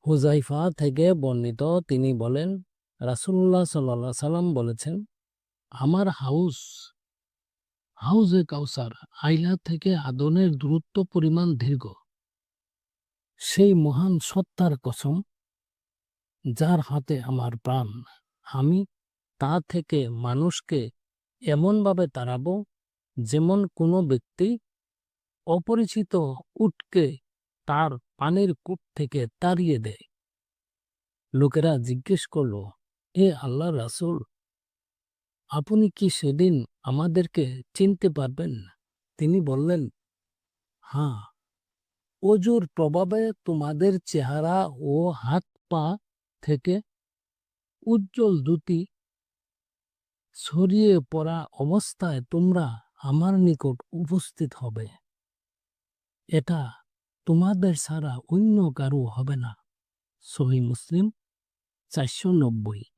হুযাইফা থেকে বর্ণিত, তিনি বলেন, রাসূলুল্লাহ সাল্লাল্লাহু আলাইহি সাল্লাম বলেছেন, আমার হাউজে কাউসার আইলা থেকে আদনের দূরত্ব পরিমাণ দীর্ঘ। সেই মহান সত্তার কসম, যার হাতে আমার প্রাণ, আমি তা থেকে মানুষকে এমনভাবে তাড়াবো যেমন কোনো ব্যক্তি অপরিচিত উটকে তার পানির কূপ থেকে তাড়িয়ে দেয়। লোকেরা জিজ্ঞেস করল, হে আল্লাহর রাসূল, আপনি কি সেদিন আমাদেরকে চিনতে পারবেন? তিনি বললেন, হ্যাঁ, অজুর প্রভাবে তোমাদের চেহারা ও হাত পা থেকে উজ্জ্বল দ্যুতি ছড়িয়ে পড়া অবস্থায় তোমরা আমার নিকট উপস্থিত হবে। এটা তোমাদের ছাড়া অন্য কারো হবে না। সহিহ মুসলিম 490।